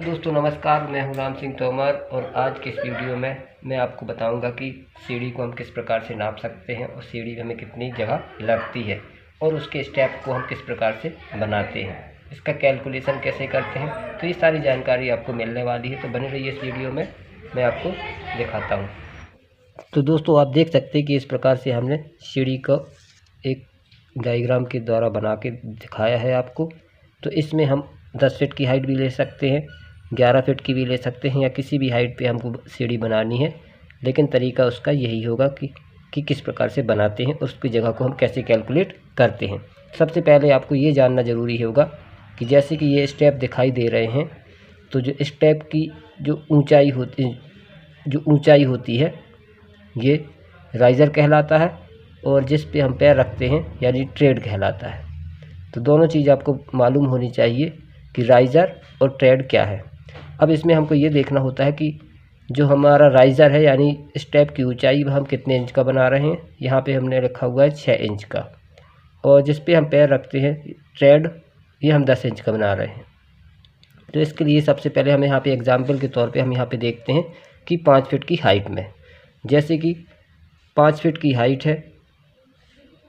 दोस्तों नमस्कार, मैं हूं राम सिंह तोमर और आज के इस वीडियो में मैं आपको बताऊंगा कि सीढ़ी को हम किस प्रकार से नाप सकते हैं और सीढ़ी में हमें कितनी जगह लगती है और उसके स्टेप को हम किस प्रकार से बनाते हैं, इसका कैलकुलेशन कैसे करते हैं। तो ये सारी जानकारी आपको मिलने वाली है, तो बने रहिए इस वीडियो में, मैं आपको दिखाता हूँ। तो दोस्तों आप देख सकते हैं कि इस प्रकार से हमने सीढ़ी को एक डायग्राम के द्वारा बना के दिखाया है आपको। तो इसमें हम 10 फीट की हाइट भी ले सकते हैं, 11 फीट की भी ले सकते हैं, या किसी भी हाइट पे हमको सीढ़ी बनानी है, लेकिन तरीका उसका यही होगा कि किस प्रकार से बनाते हैं, उसकी जगह को हम कैसे कैलकुलेट करते हैं। सबसे पहले आपको ये जानना ज़रूरी होगा कि जैसे कि ये स्टेप दिखाई दे रहे हैं, तो जो स्टेप की जो ऊंचाई होती है ये राइज़र कहलाता है, और जिस पे हम पैर रखते हैं यानी ट्रेड कहलाता है। तो दोनों चीज़ आपको मालूम होनी चाहिए कि राइज़र और ट्रेड क्या है। अब इसमें हमको ये देखना होता है कि जो हमारा राइज़र है यानी स्टेप की ऊंचाई हम कितने इंच का बना रहे हैं। यहाँ पे हमने रखा हुआ है 6 इंच का, और जिस पे हम पैर रखते हैं ट्रेड ये हम 10 इंच का बना रहे हैं। तो इसके लिए सबसे पहले हम यहाँ पे एग्जाम्पल के तौर पे हम यहाँ पे देखते हैं कि 5 फीट की हाइट में, जैसे कि 5 फीट की हाइट है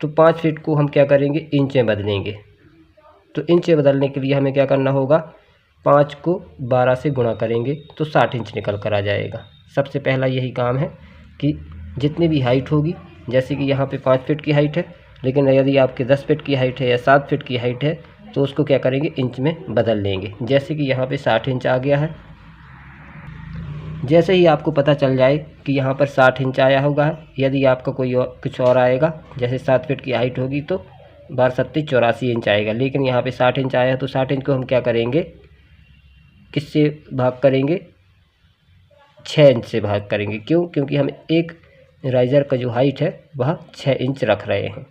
तो 5 फीट को हम क्या करेंगे, इंच में बदलेंगे। तो इंच में बदलने के लिए हमें क्या करना होगा, 5 को 12 से गुणा करेंगे तो 60 इंच निकल कर आ जाएगा। सबसे पहला यही काम है कि जितनी भी हाइट होगी, जैसे कि यहाँ पे 5 फीट की हाइट है, लेकिन यदि आपके 10 फीट की हाइट है या 7 फीट की हाइट है तो उसको क्या करेंगे, इंच में बदल लेंगे। जैसे कि यहाँ पे 60 इंच आ गया है। जैसे ही आपको पता चल जाए कि यहाँ पर 60 इंच आया होगा, यदि आपका कोई और कुछ और आएगा, जैसे 7 फीट की हाइट होगी तो 12 84 इंच आएगा, लेकिन यहाँ पे 60 इंच आया है तो 60 इंच को हम क्या करेंगे, किससे भाग करेंगे, 6 इंच से भाग करेंगे। क्यों? क्योंकि हम एक राइज़र का जो हाइट है वह 6 इंच रख रहे हैं।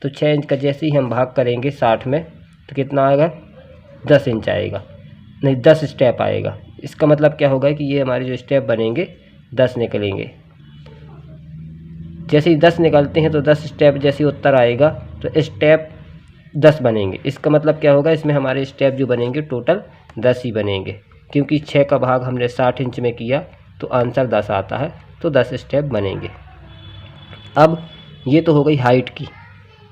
तो 6 इंच का जैसे ही हम भाग करेंगे 60 में तो कितना आएगा, 10 इंच आएगा, नहीं 10 स्टेप आएगा। इसका मतलब क्या होगा कि ये हमारे जो स्टेप बनेंगे 10 निकलेंगे। जैसे ही 10 निकलते हैं तो 10 स्टेप जैसे उत्तर आएगा तो स्टेप 10 बनेंगे। इसका मतलब क्या होगा, इसमें हमारे स्टेप जो बनेंगे टोटल 10 ही बनेंगे, क्योंकि 6 का भाग हमने 60 इंच में किया तो आंसर 10 आता है, तो 10 स्टेप बनेंगे। अब ये तो हो गई हाइट की।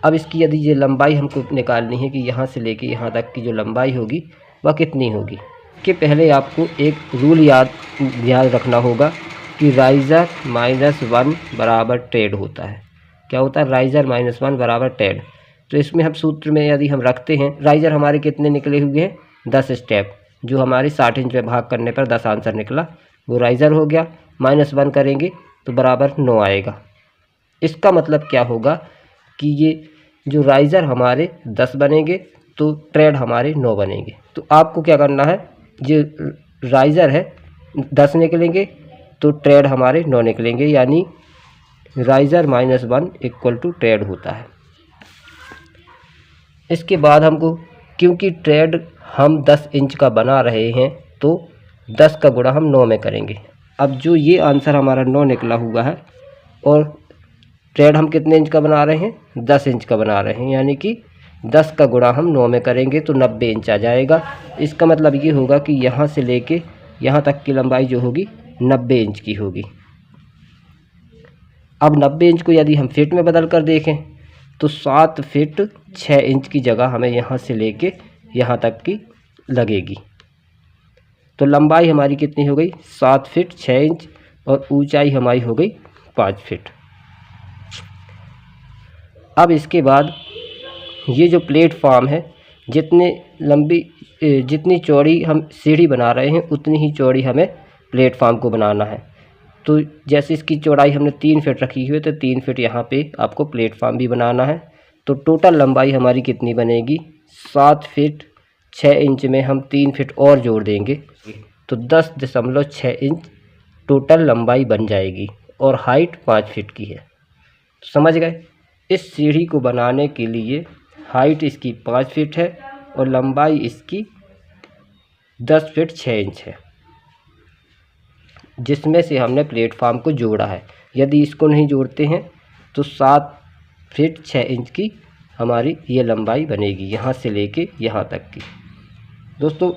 अब इसकी यदि ये लंबाई हमको निकालनी है कि यहाँ से लेके यहाँ तक की जो लंबाई होगी वह कितनी होगी, कि पहले आपको एक रूल याद रखना होगा कि राइज़र -1 बराबर ट्रेड होता है। क्या होता है, राइज़र -1 बराबर ट्रेड। तो इसमें हम सूत्र में यदि हम रखते हैं, राइज़र हमारे कितने निकले हुए हैं, 10 स्टेप, जो हमारे 60 इंच में भाग करने पर 10 आंसर निकला, वो राइज़र हो गया। -1 करेंगे तो बराबर 9 आएगा। इसका मतलब क्या होगा कि ये जो राइज़र हमारे 10 बनेंगे तो ट्रेड हमारे 9 बनेंगे। तो आपको क्या करना है, जो राइज़र है 10 निकलेंगे तो ट्रेड हमारे 9 निकलेंगे, यानी राइज़र -1 इक्वल टू ट्रेड होता है। इसके बाद हमको, क्योंकि ट्रेड हम 10 इंच का बना रहे हैं तो 10 का गुणा हम 9 में करेंगे। अब जो ये आंसर हमारा 9 निकला हुआ है, और ट्रेड हम कितने इंच का बना रहे हैं, 10 इंच का बना रहे हैं, यानी कि 10 का गुणा हम 9 में करेंगे तो 90 इंच आ जाएगा। इसका मतलब ये होगा कि यहाँ से लेके यहाँ तक की लंबाई जो होगी 90 इंच की होगी। अब 90 इंच को यदि हम फीट में बदल कर देखें तो 7 फीट 6 इंच की जगह हमें यहाँ से लेके यहाँ तक की लगेगी। तो लंबाई हमारी कितनी हो गई, 7 फीट 6 इंच, और ऊंचाई हमारी हो गई 5 फीट। अब इसके बाद ये जो प्लेटफॉर्म है, जितनी चौड़ी हम सीढ़ी बना रहे हैं उतनी ही चौड़ी हमें प्लेटफॉर्म को बनाना है। तो जैसे इसकी चौड़ाई हमने 3 फीट रखी हुई है तो 3 फीट यहाँ पे आपको प्लेटफॉर्म भी बनाना है। तो टोटल लंबाई हमारी कितनी बनेगी, 7 फीट 6 इंच में हम 3 फीट और जोड़ देंगे तो 10.6 इंच टोटल लंबाई बन जाएगी, और हाइट 5 फीट की है। तो समझ गए, इस सीढ़ी को बनाने के लिए हाइट इसकी 5 फीट है और लंबाई इसकी 10 फीट 6 इंच है, जिसमें से हमने प्लेटफॉर्म को जोड़ा है। यदि इसको नहीं जोड़ते हैं तो 7 फीट 6 इंच की हमारी ये लंबाई बनेगी, यहाँ से लेके यहाँ तक की। दोस्तों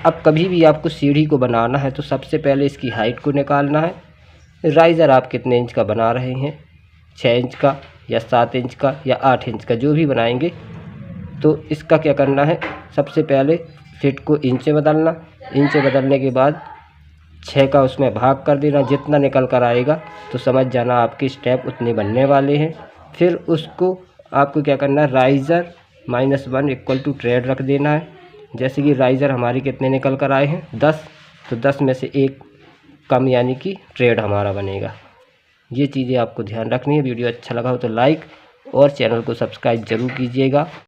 अब कभी भी आपको सीढ़ी को बनाना है तो सबसे पहले इसकी हाइट को निकालना है। राइज़र आप कितने इंच का बना रहे हैं, 6 इंच का या 7 इंच का या 8 इंच का, जो भी बनाएंगे। तो इसका क्या करना है, सबसे पहले फिट को इंच में बदलना, इंच में बदलने के बाद 6 का उसमें भाग कर देना, जितना निकल कर आएगा तो समझ जाना आपके स्टेप उतने बनने वाले हैं। फिर उसको आपको क्या करना है, राइज़र -1 इक्वल टू ट्रेड रख देना है। जैसे कि राइज़र हमारे कितने निकल कर आए हैं, 10, तो 10 में से 1 कम यानी कि ट्रेड हमारा बनेगा। ये चीज़ें आपको ध्यान रखनी है। वीडियो अच्छा लगा हो तो लाइक और चैनल को सब्सक्राइब ज़रूर कीजिएगा।